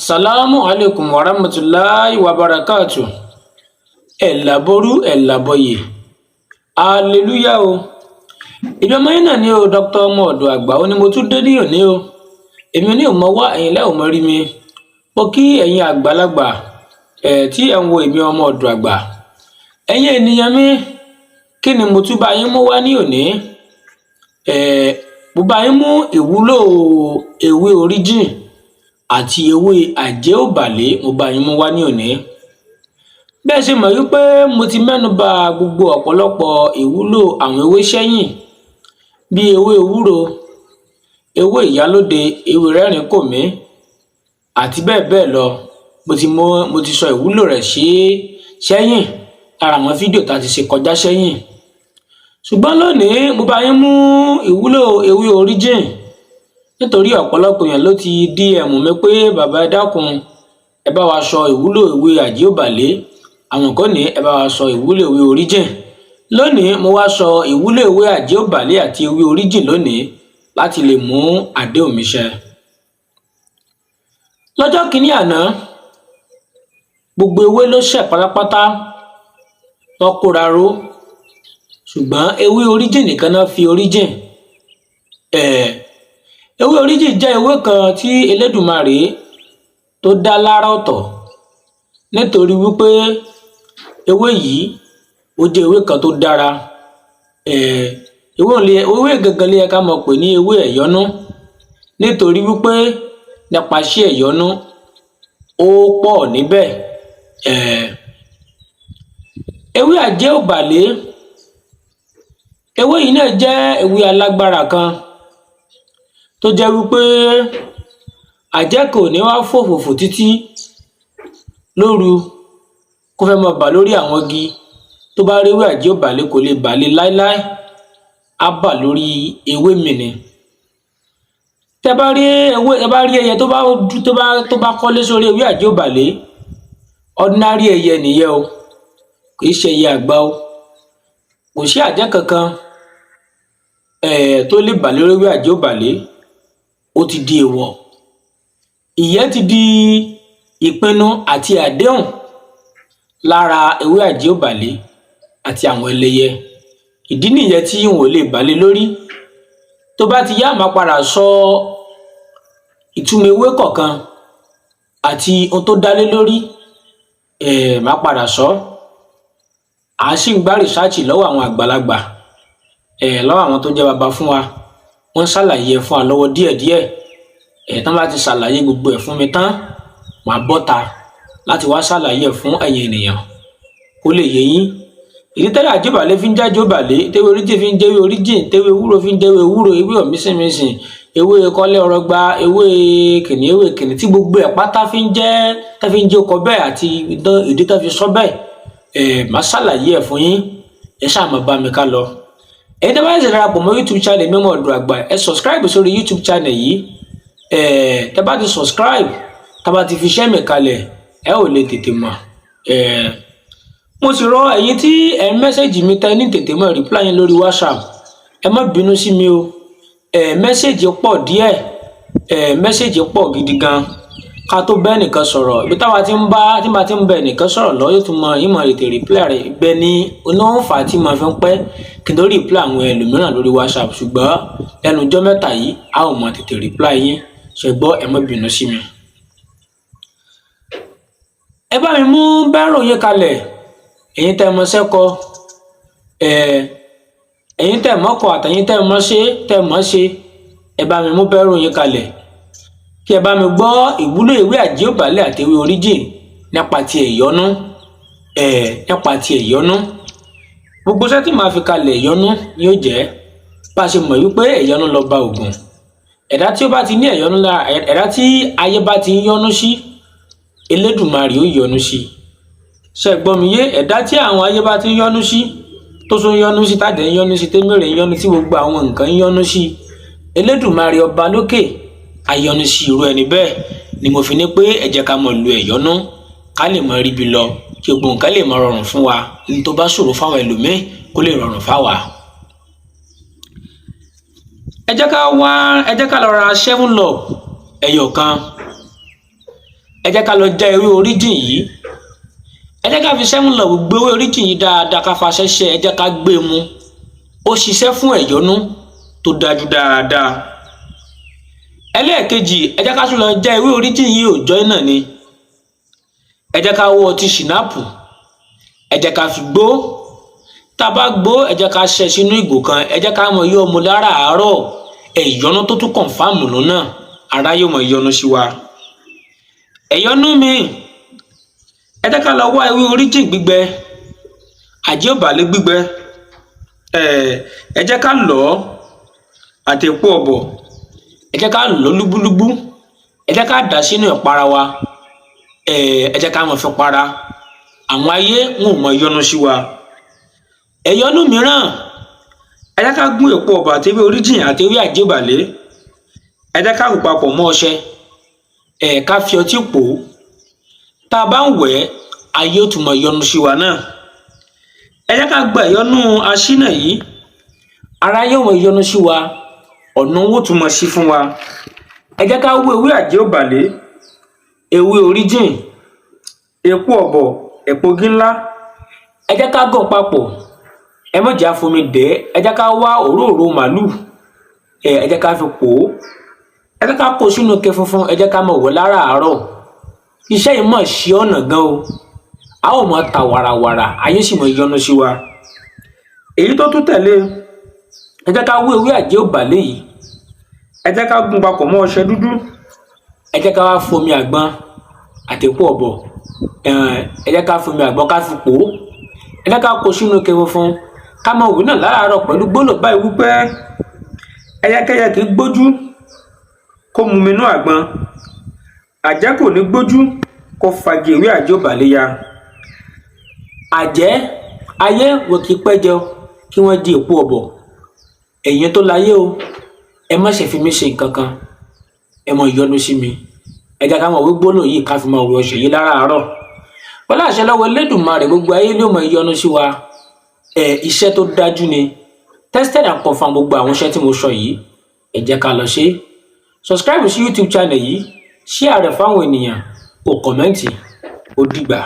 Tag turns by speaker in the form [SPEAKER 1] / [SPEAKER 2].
[SPEAKER 1] Salamu alaikum wa rahmatullahi wa barakatuh. Ẹ̀làború ẹ̀làbọyè. Hallelujah o. Ìjọ ọmọ yín náà ni o, Dr. ọmọ ọ̀dọ̀ àgbà ó ní mo tún dé ní òní o. Èmi ò ní ò mọ wá ẹ̀yin lẹ́ ò mọ rí mi. Mo kí ẹ̀yin àgbàlagbà tí ẹ̀ ń wo èmi ọmọ ọ̀dọ̀ àgbà. Ẹ̀yin ènìyàn mi, kí ni mo tún bá yín mú wá ní òní? Mo bá yín mú ìwúlò ewé ORIJIN àti ewé AJEOBALE mo bá yín mú wá ní òní. Bẹ́ẹ̀ ṣe mọ̀ wípé mo ti mẹ́nuba gbogbo ọ̀pọ̀lọpọ̀ ìwúlò àwọn ewé sẹ́yìn bí ewé ewúro, ewé ìyálóde, ewé rẹ́rìn-ín-kòmí àti bẹ́ẹ̀ bẹ́ẹ̀ lọ. Mo ti sọ ìwúlò rẹ̀ sẹ́yìn lára àwọn fídíò tá a ti ṣe kọjá sẹ́yìn. Ṣùgbọ́n lónìí mo bá yín mú ìwúlò ewé ORIJIN nítorí ọ̀pọ̀lọpọ̀ èèyàn ló ti DM mi pé bàbá ẹ dákun ẹ bá wa sọ ìwúlò ewé AJEOBALE, àwọn kan ní ẹ bá wa sọ ìwúlò ewé ORIJIN. Lónìí mo wá sọ ìwúlò ewé AJEOBALE àti ewé ORIJIN lónìí láti lè mú àdéhùn mi ṣẹ. Lọ́jọ́ kìíní àná gbogbo ewé ló ṣẹ̀ pátápátá wọ́n kóra ró, ṣùgbọ́n ewé ORIJIN nìkan náà fi ORIJIN. Ewé ORIJIN jẹ́ ewé kan tí Elédùmarè tó dá lára ọ̀tọ̀ nítorí wípé ewé yìí ó jẹ́ ewé kan tó dára. Ewé gangan lè ká mọ̀ pé ní ewé ẹ̀yọ́nú nítorí wípé nípasẹ̀ ẹ̀yọ́nú ó pọ̀ níbẹ̀. Ewé AJEOBALE, ewé yìí náà jẹ́ ewé alágbára kan tó jẹ́ wípé àjẹ́ kò ní wá fòfòfò títí lóru kó fẹ́ máa bà lórí àwọn igi. Tó bá rí ewé AJEOBALE kò lè bà lé láéláé, á bà lórí ewé mi ni. Tẹ́ bá rí ẹyẹ tó bá kọ́lé sórí ewé AJEOBALE, ordinary ẹyẹ nìyẹn o, kì í ṣe ẹyẹ àgbà o. Kò sí àjẹ́ kankan tó lè bà lórí ewé AJEOBALE, ó ti di èèwọ̀. Ìyẹn ti di ìpinnu àti àdéhùn lára ewé AJEOBALE àti àwọn ẹlẹ́yẹ. Ìdí nìyẹn tí wọn ò lè bà lé lórí. Tó bá ti yá máa padà sọ ìtumọ̀ ewé kọ̀ọ̀kan àti ohun tó dálé lórí, máa padà sọ. À sì ń gbá rìsáàchì lọ́wọ́ àwọn àgbàlagbà, lọ́wọ́ àwọn tó jẹ́ bàbá fún wa. Wọ́n ṣàlàyé fún wa lọ́wọ́ díẹ̀díẹ̀. Tán bá ti ṣàlàyé gbogbo ẹ̀ fún mi tán, màá bọ́ta láti wá ṣàlàyé fún ẹ̀yin ènìyàn kó lè yé yín. Ìdí tẹ́lẹ̀ AJEOBALE fi ń jẹ́ AJEOBALE, tewé ORIJIN fi ń jẹ́ ORIJIN, tewé ewúro fi ń jẹ́ ewúro, ewé ọ̀mísìnmísìn, ewé kọ́lé ọrọ̀gba, ewé kìnì tí gbogbo ẹ̀ pátá fi ń jẹ́ ọkọ̀ bẹ́ẹ̀ àti ìdí tó fi sọ bẹ́ẹ̀. Màá ṣàlàyé ẹ̀ fún yín, ẹ ṣáà máa bá mi ká lọ. Ẹ̀yin tẹ́ bá ṣe darapọ̀ mọ́ YouTube channel mi ọmọ ọ̀dọ̀ àgbà, ẹ subscribe sórí YouTube channel yìí. Tẹ́ bá ti subscribe, tá bá ti fi iṣẹ́ mi kalẹ̀, ẹ ò lè tètè mọ̀. Mo sì rọ ẹ̀yin tí ẹ mẹ́sẹ̀gì mi tẹ́ ní tètè mọ̀ reply yín lórí WhatsApp, ẹ má bínú sí mi o. Mẹ́sẹ̀gì pọ̀ díẹ̀, mẹ́sẹ̀gì pọ̀ gidi gan. Ká tó bẹ́ẹ̀ nìkan sọ̀rọ̀, ibi táwa ti ń bẹ nìkan sọ̀rọ̀ lọ yóò tún mọ ìmọ̀ ètè reply rẹ̀ ibẹ̀ ni oníwọ̀nfà tí mo fi ń pẹ́ kí n tó reply àwọn ẹlòmíràn lórí WhatsApp. Ṣùgbọ́n lẹ́nu ọjọ́ mẹ́ta yìí a ò mọ tètè reply yín, ṣe gbọ́, ẹ má bínú sí mi. Ẹ bá mi mú bẹ́rù yín kalẹ̀, ẹ̀yin tẹ́ mọ sẹ́kọ, ẹ̀yin tẹ́ mọ́kọ àtẹ̀yin tẹ́ mọ́ ṣe, ẹ bá mi mú bẹ́rù yín kalẹ̀ kí ẹ bá mi gbọ́ ìwúlò ewé AJEOBALE àti ewé ORIJIN nípa ti ẹ̀yọ́nú. Nípa ti ẹ̀yọ́nú, gbogbo iṣẹ́ tí màá fi kalẹ̀ ẹ̀yọ́nú ni ó jẹ́. Bá a ṣe mọ̀ wípé ẹ̀yọ́nú lọba ògùn. Ẹ̀dá tí ó bá ti ní ẹ̀yọ́nú lára, ẹ̀dá tí ayé bá ti ń yọ́nú sí, Elédùmarè ó yọ́nú sí. Ṣé gbọ́ mi yé? Ẹ̀dá tí àwọn ayé bá ti ń yọ́nú sí, tó tún yọ́nú sí, tàdé ń yọ́nú sí, témèrè ń yọ́nú sí, gbogbo àwọn nǹkan ń yọ́nú sí, Elédùmarè ọba lókè ayọ́nú sí irú ẹni bẹ́ẹ̀. Ni mo fi ní pé ẹ jẹ́ ká mọ̀ lo ẹ̀yọ́nú ká lè mọ ríbi lọ, kí gbogbo nǹkan lè mọ rọrùn fún wa. Ní tó bá ṣòro fáwọn ẹlòmíì kó lè rọrùn fáwa. ẹ jẹ́ ká lọ ra 7 love ẹyọ kan ẹ jẹ́ ká lọ já ewé oríjìn yìí, ẹ jẹ́ ká fi 7 love gbé ewé oríjìn yìí dáadáa, ká fa ṣẹ́ṣẹ́, ẹ jẹ́ ká gbé mu, ó ṣiṣẹ́ fún ẹ̀yọ́nú tó dájú dáadáa. Ẹlẹ́ẹ̀kejì, ẹ jẹ́ ká tún lọ já ewé oríjìn yìí òòjọ́ náà ni, ẹ jẹ́ ká wọ́ ọtí ṣìnáàpù, ẹ jẹ́ ká fi gbó, tá a bá gbó ẹ jẹ́ ká ṣẹ́ sínú ìgò kan, ẹ jẹ́ ká mọ yọ́ mu láràárọ̀, ẹ̀yọ́nú tó tún kọ̀ǹfàmù lọ́nà, ara yóò mọ yọ́nú sí wa. Ẹ̀yọ́nú mi, ẹ jẹ́ ká lọ wá ewé oríjìn gbígbẹ, àjẹ́òbàlé gbígbẹ, ẹ jẹ́ ká lọ̀ ọ́ àti epo ọ̀bọ̀, ẹ jẹ́ ká lọ̀ lúbúlúbú, ẹ jẹ́ ká dà sínú ìpara wa, ẹ jẹ́ ká mọ̀ fi para, àwọn ayé wọn ò mọ yọ́nú sí wa. Ẹ̀yọ́nú mìíràn, ẹ jẹ́ ká gún epo ọ̀bọ̀ àti ewé oríjìn àti ewé àjẹ́òbàlé, ẹ jẹ́ ká rò papọ̀ mọ́ ọṣẹ, ká fi ọtí pò ó, tá a bá ń wẹ̀ ẹ́ ayé ó tún mọ yọ́nú sí wa náà. Ẹ jẹ́ ká gba ẹ̀yọ́nú aṣínà yìí, ara yóò mọ yọ́nú sí wa, ọ̀nà owó tún mọ sí fún wa. Ẹ jẹ́ ká wú ewé àjẹ́òbàlé, ewé oríjìn, epo ọ̀bọ̀, epo gínlá, ẹ jẹ́ ká gàn papọ̀, ẹ má jẹ́ àfomi dẹ̀, ẹ jẹ́ ká wá òróró màálù, ẹ jẹ́ ká fi pò ó, ẹ jẹ́ ká kó sínú ike funfun, ẹ jẹ́ ká mọ̀ wẹ̀ láràárọ̀. Iṣẹ́ yìí mọ̀ sí ọ̀nà gan o, a ó mọ̀ ta wàràwàrà, ayé sì mọ̀ yọ́nú sí wa. Èyí tó tún tẹ̀lé, ẹ jẹ́ ká wú ewé àjẹ́òbàlé yìí, ẹ jẹ́ ká gún papọ̀ mọ́ ọṣẹ dúdú, ẹ jẹ́ ká wá fomi àgbọn àti epo ọ̀bọ̀, ẹ jẹ́ ká fomi àgbọn ká fi pò ó, ẹ jẹ́ ká kó sínú ike funfun, ká mọ̀ wẹ̀ náà láràárọ̀ pẹ̀lú gbólóhùn báyìí wípé ẹyẹkẹyẹ kì í gbójú kó mu mi inú àgbọn, àjẹ́ kò ní gbójú kó fagi ewé àjẹ́òbàlé ya. Àjẹ́ ayé wò kí pẹ́jọ kí wọ́n di èpo ọ̀bọ̀, ẹ̀yin tó láyé o, ẹ má ṣe fi mí ṣe nǹkan kan, ẹ mọ yọ́nú sí mi, ẹ jẹ́ ká mọ̀ wí gbólóhùn yìí ká fi mọ òwe ọ̀sẹ̀ yìí láràárọ̀. Pẹ̀lú àṣẹ lọ́wọ́ Elédùmarè, gbogbo ayé ló mọ yọ́nú sí wa. Iṣẹ́ tó dájú ni, tested and confirmed gbogbo àwọn iṣẹ́ tí mo sọ yìí, ẹ jẹ́ ká lọ ṣe. Subscribe sí YouTube channel yìí, share rẹ̀ fáwọn ènìyàn, kó kọ̀mẹ́ǹtì, ó dìgbà.